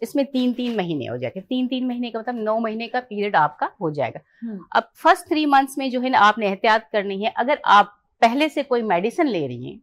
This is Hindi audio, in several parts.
इसमें 3-3 महीने हो जाएगा। 3-3 महीने का मतलब 9 महीने का पीरियड आपका हो जाएगा। अब फर्स्ट 3 मंथ्स में जो है ना आपने एहतियात करनी है। अगर आप पहले से कोई मेडिसिन ले रही हैं,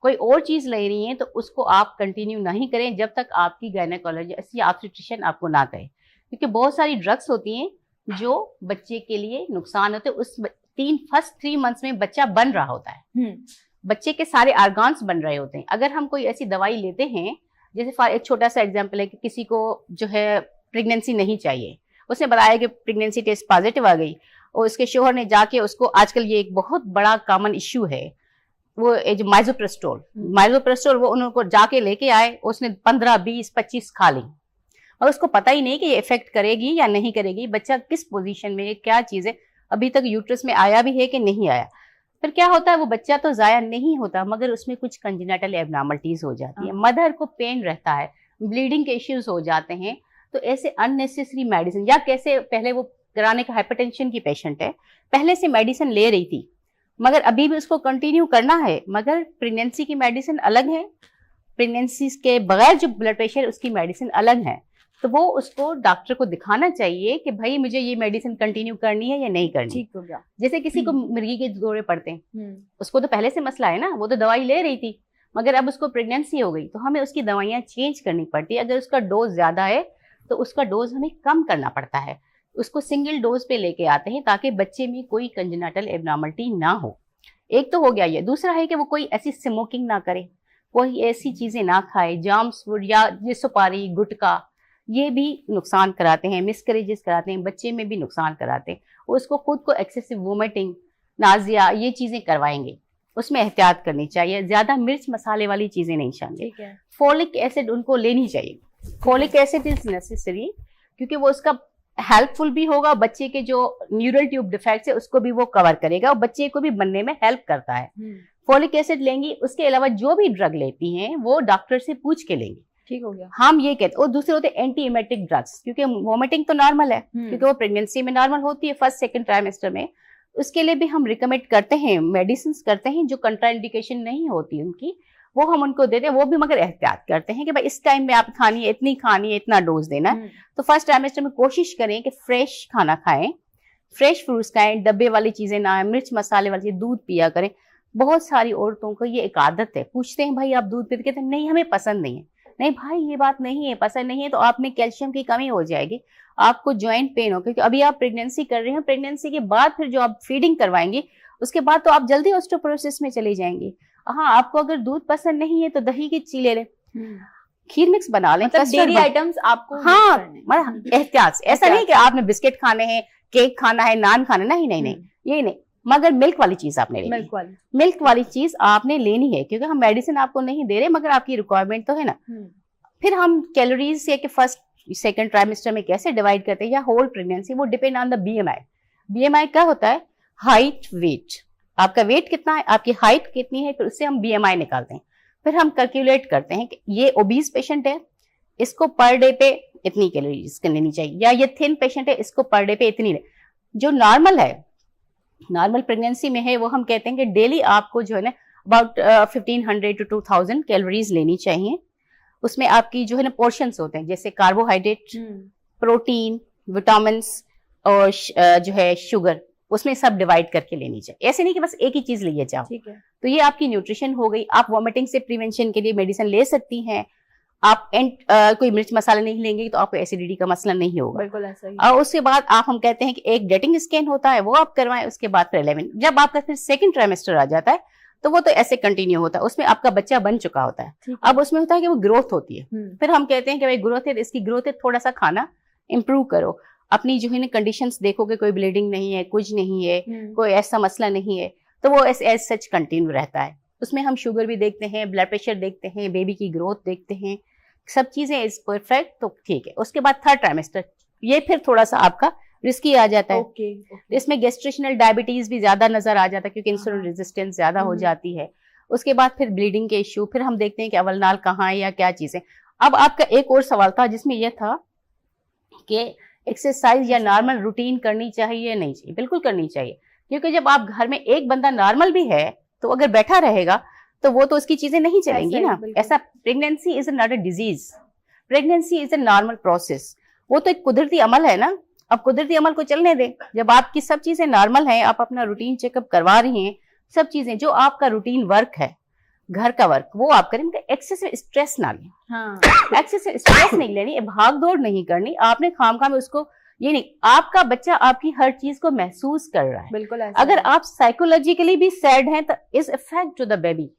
कोई और चीज ले रही हैं, तो उसको आप कंटिन्यू नहीं करें जब तक आपकी गायनेकोलॉजिस्ट या ऑब्स्टेट्रिशियन आपको ना कहे, क्योंकि बहुत सारी ड्रग्स होती हैं जो बच्चे के लिए नुकसान होते हैं। उस फर्स्ट 3 मंथ्स में बच्चा बन रहा होता है, बच्चे के सारे ऑर्गन्स बन रहे होते हैं। अगर हम कोई ऐसी दवाई लेते हैं, जैसे एक छोटा सा एग्जांपल है कि किसी को जो है प्रेगनेंसी नहीं चाहिए, उसने बताया कि प्रेगनेंसी टेस्ट पॉजिटिव आ गई, और उसके शोहर ने जाके उसको, आजकल ये एक बहुत बड़ा कॉमन इश्यू है, वो जो माइजोप्रेस्टोल वो उनको जाके लेके आए, उसने 15, 20, 25 खा ली, और उसको पता ही नहीं कि ये इफेक्ट करेगी या नहीं करेगी, बच्चा किस पोजीशन में, क्या चीज है, अभी तक यूट्रस में आया भी है कि नहीं आया। फिर क्या होता है, वो बच्चा तो जाया नहीं होता, मगर उसमें कुछ कंजेनिटल एबनॉर्मलिटीज हो जाती है, मदर को पेन रहता है, ब्लीडिंग के इश्यूज हो जाते हैं। तो ऐसे अननेसेसरी मेडिसिन, या कैसे पहले वो कराने का हाइपरटेंशन की पेशेंट है, पहले से मेडिसिन ले रही थी मगर अभी भी उसको कंटिन्यू करना है, मगर प्रेगनेंसी की मेडिसिन अलग है, प्रेगनेंसी के बगैर जो ब्लड प्रेशर उसकी मेडिसिन अलग है। तो वो उसको डॉक्टर को दिखाना चाहिए कि भाई मुझे ये मेडिसिन कंटिन्यू करनी है या नहीं करनी। ठीक हो गया। जैसे किसी को मिर्गी के दौरे पड़ते हैं, उसको तो पहले से मसला है ना, वो तो दवाई ले रही थी, मगर अब उसको प्रेगनेंसी हो गई, तो हमें उसकी दवाइयाँ चेंज करनी पड़ती है। अगर उसका डोज ज्यादा है तो उसका डोज हमें कम करना पड़ता है, उसको सिंगल डोज पे लेके आते हैं ताकि बच्चे में कोई कंजेनिटल एबनॉर्मलिटी ना हो। एक तो हो गया ये। दूसरा है कि वो कोई ऐसी स्मोकिंग ना करे, कोई ऐसी चीजें ना खाए, जाम्स फूड या ये सुपारी, गुटखा, ये भी नुकसान कराते हैं, मिसकरेजेस कराते हैं, बच्चे में भी नुकसान कराते हैं। उसको खुद को एक्सेसिव वोमिटिंग, नाजिया, ये चीजें करवाएंगे, उसमें एहतियात करनी चाहिए। ज्यादा मिर्च मसाले वाली चीजें नहीं चाहिए। फोलिक एसिड उनको लेनी चाहिए। फोलिक एसिड इज नेसेसरी, क्योंकि वो उसका हेल्पफुल भी होगा, बच्चे के जो न्यूरल ट्यूब डिफेक्ट्स है उसको भी वो कवर करेगा और बच्चे को भी बनने में हेल्प करता है। फोलिक एसिड लेंगी। उसके अलावा जो भी ड्रग लेती हैं वो डॉक्टर से पूछ के लेंगी। ठीक हो गया। हम ये कहते हैं। और दूसरे होते हैं एंटी इमेटिक ड्रग्स, क्योंकि वोमिटिंग तो नॉर्मल है, क्योंकि वो प्रेगनेंसी में नॉर्मल होती है फर्स्ट सेकंड ट्राइमेस्टर में। उसके लिए भी हम रिकमेंड करते हैं, मेडिसिन करते हैं, जो कंट्राइंडिकेशन नहीं होती उनकी, वो हम उनको देते हैं। वो भी मगर एहतियात करते हैं कि भाई इस टाइम में आप खानी है, इतनी खानी है, इतना डोज देना है। तो फर्स्ट ट्राइमेस्टर में कोशिश करें कि फ्रेश खाना खाएं, फ्रेश फ्रूट्स खाएं, डब्बे वाली चीजें ना, मिर्च मसाले वाली, दूध पिया करें। बहुत सारी औरतों को ये एक आदत है, पूछते हैं भाई आप दूध पीते, कहते हैं नहीं हमें पसंद नहीं है। नहीं भाई ये बात नहीं है, पसंद नहीं है तो आप में कैल्शियम की कमी हो जाएगी, आपको जॉइंट पेन हो, क्योंकि अभी आप प्रेगनेंसी कर रहे हैं, प्रेगनेंसी के बाद फिर जो आप फीडिंग करवाएंगे उसके बाद तो आप जल्दी ऑस्टियोपोरोसिस में चली जाएंगी। हाँ, आपको अगर दूध पसंद नहीं है तो दही की चीज ले लें, खीर मिक्स बना लें, मतलब डेयरी आइटम्स आपको। हाँ, मतलब एहतियात से। ऐसा नहीं कि आपने बिस्किट खाने हैं, केक खाना है, नान खाना, नहीं नहीं नहीं, ये नहीं, मगर मिल्क वाली चीज आपने लेनी है। मिल्क वाली चीज आपने लेनी है, क्योंकि हम मेडिसिन आपको नहीं दे रहे, मगर आपकी रिक्वायरमेंट तो है ना। फिर हम कैलोरीज या कि फर्स्ट सेकंड ट्राइमेस्टर में कैसे डिवाइड करते हैं, या होल प्रेगनेंसी, वो depend on the BMI. BMI क्या होता है? Height, wait. आपका वेट कितना है, आपकी हाइट कितनी है, फिर उससे हम बीएमआई निकालते हैं। फिर हम कैलकुलेट करते हैं कि ये ओबीज पेशेंट है, इसको पर डे पे इतनी कैलोरीज लेनी चाहिए, या ये थिन पेशेंट है, इसको पर डे पे इतनी। जो नॉर्मल है, नॉर्मल प्रेगनेंसी में है, वो हम कहते हैं कि डेली आपको जो है ना अबाउट 1500 to 2000 कैलोरीज लेनी चाहिए। उसमें आपकी जो है ना पोर्शंस होते हैं, जैसे कार्बोहाइड्रेट, प्रोटीन, विटामिन और जो है शुगर, उसमें सब डिवाइड करके लेनी चाहिए। ऐसे नहीं कि बस एक ही चीज लिए जाओ। ठीक है। तो ये आपकी न्यूट्रिशन हो गई। आप वॉमिटिंग से प्रिवेंशन के लिए मेडिसिन ले सकती हैं। आप कोई मिर्च मसाला नहीं लेंगे तो आपको एसिडिटी का मसला नहीं होगा। बिल्कुल ऐसा ही। और उसके बाद हम कहते हैं कि एक डेटिंग स्कैन होता है, वो आप करवाएं। उसके बाद फिर 11 जब आपका फिर सेकंड ट्राइमेस्टर आ जाता है तो वो तो ऐसे कंटिन्यू होता है, उसमें आपका बच्चा बन चुका होता है। अब उसमें होता है कि वो ग्रोथ होती है। फिर हम कहते हैं कि भाई ग्रोथ है, इसकी ग्रोथ है, थोड़ा सा खाना इंप्रूव करो, अपनी जो है ना कंडीशंस देखोगे, कोई ब्लीडिंग नहीं है, कुछ नहीं है, कोई ऐसा मसला नहीं है, तो वो एज सच कंटिन्यू रहता है। उसमें हम शुगर भी देखते हैं, ब्लड प्रेशर देखते हैं, बेबी की ग्रोथ देखते हैं, सब चीजें इज परफेक्ट, तो ठीक है। उसके बाद थर्ड ट्राइमेस्टर, ये फिर थोड़ा सा आपका रिस्की आ जाता है। इसमें गेस्ट्रेशनल डायबिटीज भी ज्यादा नजर आ जाता है, क्योंकि इंसुलिन रेजिस्टेंस ज्यादा हो जाती है। उसके बाद फिर ब्लीडिंग के इश्यू, फिर हम देखते हैं कि अवलनाल कहाँ है या क्या चीजें। अब आपका एक और सवाल था जिसमें यह था कि एक्सरसाइज या नॉर्मल रूटीन करनी चाहिए या नहीं चाहिए। बिल्कुल करनी चाहिए, क्योंकि जब आप घर में एक बंदा नॉर्मल भी है तो अगर बैठा रहेगा तो वो तो उसकी चीजें नहीं चलेंगी ना। ऐसा pregnancy is not a disease, pregnancy is a normal process, वो तो एक कुदरती अमल है ना। अब कुदरती अमल को चलने दें। जब आपकी सब चीजें नॉर्मल हैं, आप अपना रूटीन चेकअप करवा रही हैं, सब चीजें जो आपका रूटीन वर्क है, घर का वर्क, वो आप करें। एक्सेसिव स्ट्रेस ना लें। हाँ। एक्सेसिव स्ट्रेस नहीं लेनी, भाग दौड़ नहीं करनी आपने खामखा में उसको। ये नहीं, आपका बच्चा आपकी हर चीज को महसूस कर रहा है। बिल्कुल ऐसा अगर है। आप साइकोलॉजिकली भी सैड हैं तो is effect to the baby.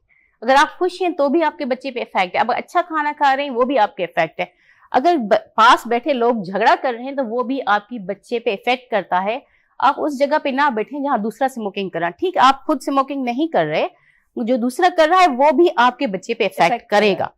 अगर आप खुश हैं तो भी आपके बच्चे पे इफेक्ट है। अब अच्छा खाना खा रहे हैं वो भी आपके इफेक्ट है। अगर पास बैठे लोग झगड़ा कर रहे हैं तो वो भी आपकी बच्चे पे इफेक्ट करता है। आप उस जगह पे ना बैठे जहां दूसरा स्मोकिंग कर रहा है। ठीक, आप खुद स्मोकिंग नहीं कर रहे, जो दूसरा कर रहा है वो भी आपके बच्चे पे इफेक्ट करेगा।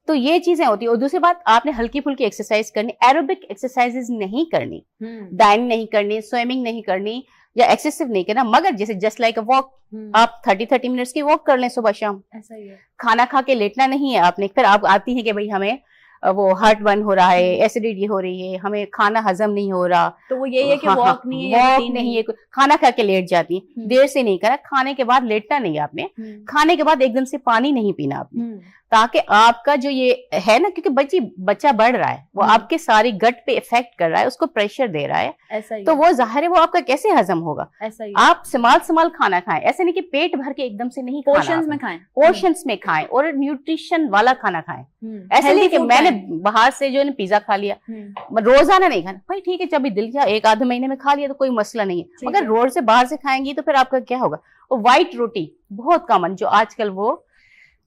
तो ये चीजें होती है। और दूसरी बात, आपने हल्की फुल्की एक्सरसाइज करनी, एरोबिक एक्सरसाइजेज नहीं करनी, डाइनिंग नहीं करनी, स्विमिंग नहीं करनी या एक्सेसिव नहीं करना, मगर जैसे जस्ट लाइक अ वॉक, आप 30 मिनट्स की वॉक कर लें सुबह शाम। ऐसा ही है। खाना खा के लेटना नहीं है आपने। फिर आप आती है कि भाई हमें वो हार्ट बर्न हो रहा है, एसिडिटी हो रही है, हमें खाना हजम नहीं हो रहा, तो वो यही है कि हाँ, वॉक नहीं है, वॉक नहीं है, खाना खा के लेट जाती है। देर से नहीं करा, खाने के बाद लेटना नहीं आपने, खाने के बाद एकदम से पानी नहीं पीना आपने, ताकि आपका जो ये है ना, क्योंकि बच्चा बढ़ रहा है, वो आपके सारी गट पे इफेक्ट कर रहा है, उसको प्रेशर दे रहा है। ऐसा ही तो वो जाहिर है वो आपका कैसे हजम होगा। ऐसा ही आप संभाल खाना खाएं, ऐसे नहीं कि पेट भर के एकदम से नहीं, पोर्शंस में खाएं, पोर्शंस में खाएं और न्यूट्रिशन वाला खाना खाएं। ऐसे नहीं कि मैंने बाहर से जो है पिज्जा खा लिया, रोजाना नहीं खाना। भाई ठीक है, जब भी दिल किया एक आधे महीने में खा लिया तो कोई मसला नहीं है, मगर रोज से बाहर से खाएंगी तो फिर आपका क्या होगा। और व्हाइट रोटी बहुत कॉमन जो आजकल वो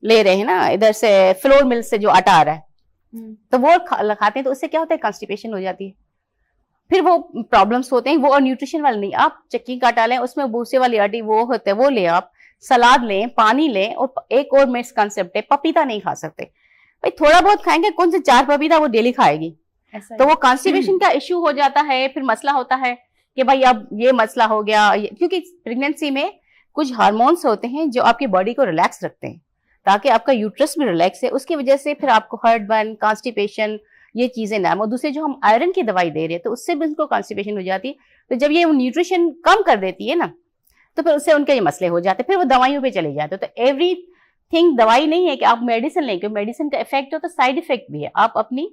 ले रहे हैं ना, इधर से फ्लोर मिल से जो आटा आ रहा है, तो वो खाते हैं, तो उससे क्या होता है, कॉन्स्टिपेशन हो जाती है, फिर वो प्रॉब्लम्स होते हैं। वो और न्यूट्रिशन वाले नहीं, आप चक्की का आटा लें, उसमें भूसे वाली आटी वो होते हैं, वो ले, आप सलाद लें, पानी लें। और एक और मिस कंसेप्ट है, पपीता नहीं खा सकते। भाई थोड़ा बहुत खाएंगे, कौन से 4 पपीता वो डेली खाएगी, तो वो कॉन्स्टिपेशन का इश्यू हो जाता है। फिर मसला होता है कि भाई अब ये मसला हो गया, क्योंकि प्रेगनेंसी में कुछ हार्मोन्स होते हैं जो आपकी बॉडी को रिलैक्स रखते हैं, ताकि आपका यूट्रस भी रिलैक्स है। उसकी वजह से फिर आपको हार्ट बर्न, कॉन्स्टिपेशन, ये चीजें ना। और दूसरे जो हम आयरन की दवाई दे रहे हैं तो उससे भी उनको कॉन्स्टिपेशन हो जाती है। तो जब ये न्यूट्रिशन कम कर देती है ना, तो फिर उससे उनके ये मसले हो जाते हैं, फिर वो दवाइयों पे चले जाते हैं। तो एवरीथिंग दवाई नहीं है कि आप मेडिसिन लें, क्योंकि मेडिसिन का इफेक्ट हो तो साइड इफेक्ट भी है। आप अपनी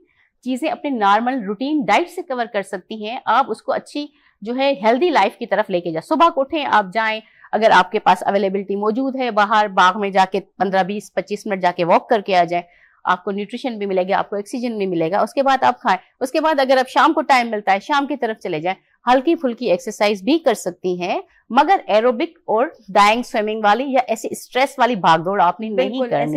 चीजें अपने नॉर्मल रूटीन डाइट से कवर कर सकती हैं। आप उसको अच्छी जो है हेल्दी लाइफ की तरफ लेके जाए। सुबह को उठें, आप जाएं, अगर आपके पास अवेलेबिलिटी मौजूद है, बाहर बाग में जाके 15, 20, 25 मिनट जाके वॉक करके आ जाए, आपको न्यूट्रिशन भी मिलेगा, आपको ऑक्सीजन भी मिलेगा। उसके बाद आप खाएं। उसके बाद अगर आप शाम को टाइम मिलता है, शाम की तरफ चले जाएं, हल्की फुल्की एक्सरसाइज भी कर सकती हैं, मगर एरोबिक और डाइंग, स्विमिंग वाली या ऐसी स्ट्रेस वाली भागदौड़ आपने नहीं करनी।